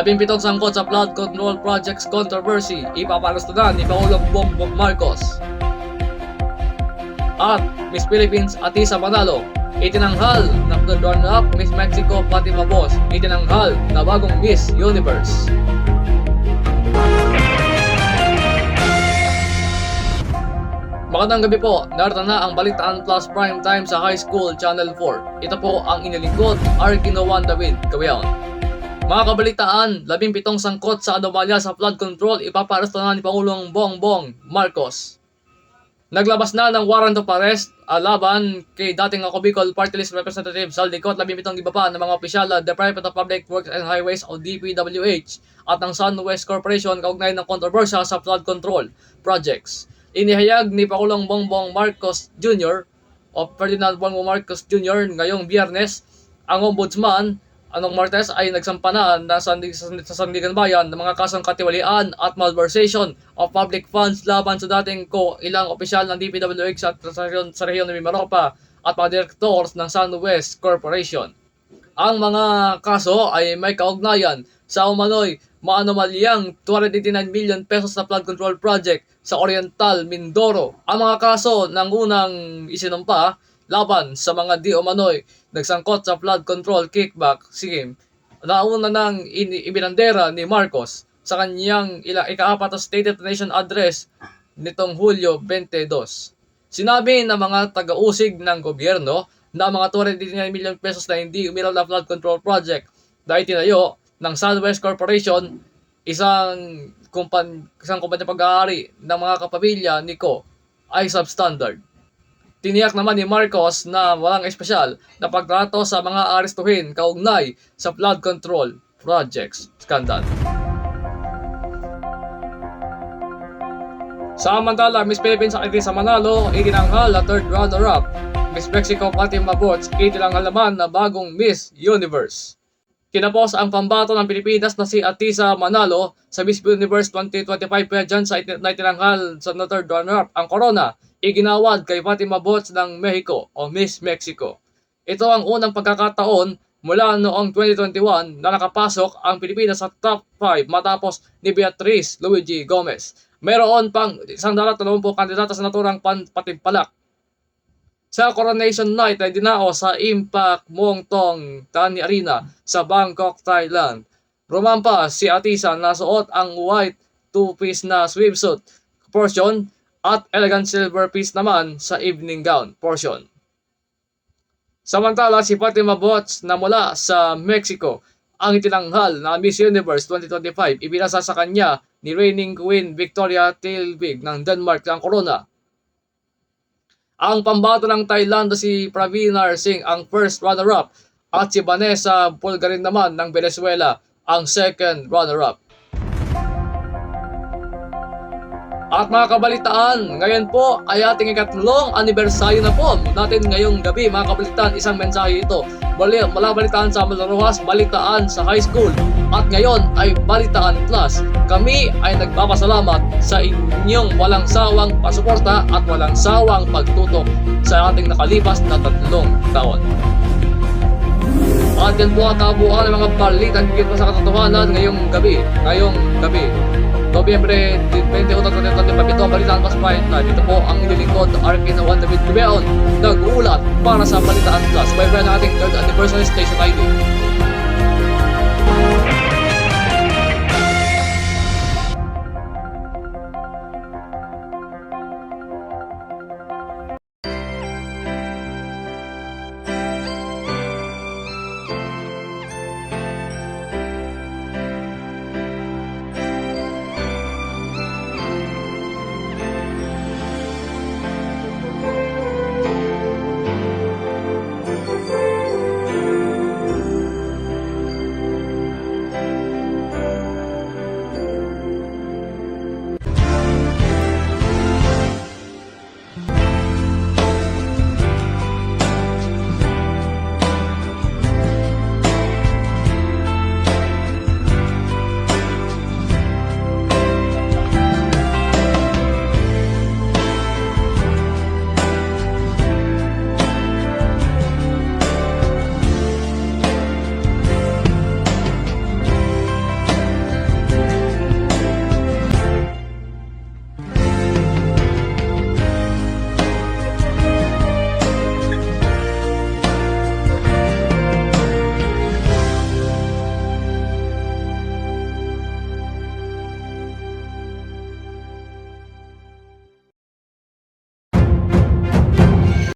17 sangkot sa flood control projects controversy, ipapalastunan ni Pangulong Bongbong Marcos. At Miss Philippines Atisa Manalo, itinanghal na runner-up Miss Mexico Fatima Boss, itinanghal na bagong Miss Universe. Magandang gabi po, narito na ang Balitaan Plus Prime Time sa High School Channel 4. Ito po ang inilingkod, Arkino Juan David Cabeon. Mga kabalitaan, 17 sangkot sa anomalya sa flood control, ipaparastunan ni Pangulong Bongbong Marcos. Naglabas na ng warrant of arrest laban kay dating ako Bicol Party List Representative Saldicot, 17 iba pa ng mga opisyal ng Department of Public Works and Highways o DPWH at ng SunWest Corporation kaugnay ng kontrobersya sa flood control projects. Inihayag ni Pangulong Bongbong Marcos Jr. o Ferdinand Bongbong Marcos Jr. ngayong Biyernes, ang Ombudsman Anong Martes ay nagsampa na sa Sandigan Bayan ng mga kasong katiwalian at malversation of public funds laban sa dating ilang opisyal ng DPWH at sa rehiyon ng Mimaropa at mga direktors ng SunWest Corporation. Ang mga kaso ay may kaugnayan sa umano'y maanomalyang 289 million pesos na flood control project sa Oriental Mindoro. Ang mga kaso ng unang isinumpa laban sa mga di umano'y nagsangkot sa flood control kickback scheme na una nang ibinandera ni Marcos sa kanyang ika-4 State of the Nation address nitong Hulyo 22. Sinabi ng mga taga-usig ng gobyerno na mga 289 million pesos na hindi umiral na flood control project na itinayo ng SunWest Corporation, isang kumpanya pag-aari ng mga kapamilya ni Ko, ay substandard. Tiniyak naman ni Marcos na walang espesyal na pagtrato sa mga arestuhin kaugnay sa flood control projects scandal. Samantala, Miss Philippines Atisa Manalo, itinanghal na third runner-up. Miss Mexico Fatima Boss, itinanghal naman na bagong Miss Universe. Kinapos ang pambato ng Pilipinas na si Atisa Manalo sa Miss Universe 2025 pageant na itinanghal sa third runner-up. Ang corona iginawad kay Fatima Boss ng Mexico o Miss Mexico. Ito ang unang pagkakataon mula noong 2021 na nakapasok ang Pilipinas sa top 5 matapos ni Beatriz Luigi Gomez. Meron pang 130 kandidata sa naturang patimpalak. Sa Coronation Night ay dinao sa Impact Muangthong Thani Arena sa Bangkok, Thailand. Rumampa si Atisa na suot ang white two-piece na swimsuit portion at elegant silver piece naman sa evening gown portion. Samantala, si Fatima Boss na mula sa Mexico ang itinanghal na Miss Universe 2025. Ibinasa sa kanya ni reigning Queen Victoria Tilbig ng Denmark ang corona. Ang pambato ng Thailand na si Praveer Singh ang first runner-up at si Vanessa Pulgarin naman ng Venezuela ang second runner-up. At mga kabalitaan, ngayon po ay ating ikatlong anibersaryo na po natin ngayong gabi. Mga kabalitaan, isang mensahe ito. Mula Balitaan sa Malarojas, Balitaan sa High School. At ngayon ay Balitaan Plus. Kami ay nagpapasalamat sa inyong walang sawang pasuporta at walang sawang pagtutok sa ating nakalipas na 3 taon. At yan po ang kabuuan ng mga balitang higit pa sa katotohanan ngayong gabi. Nobyembre 28, 2025, ito ang Balitaan Plus Prime Time. Dito po ang inilingkod Arkino Juan David Cabeon, nag-uulat para sa Balitaan Plus. Bye-bye na ating 3rd anniversary station ID.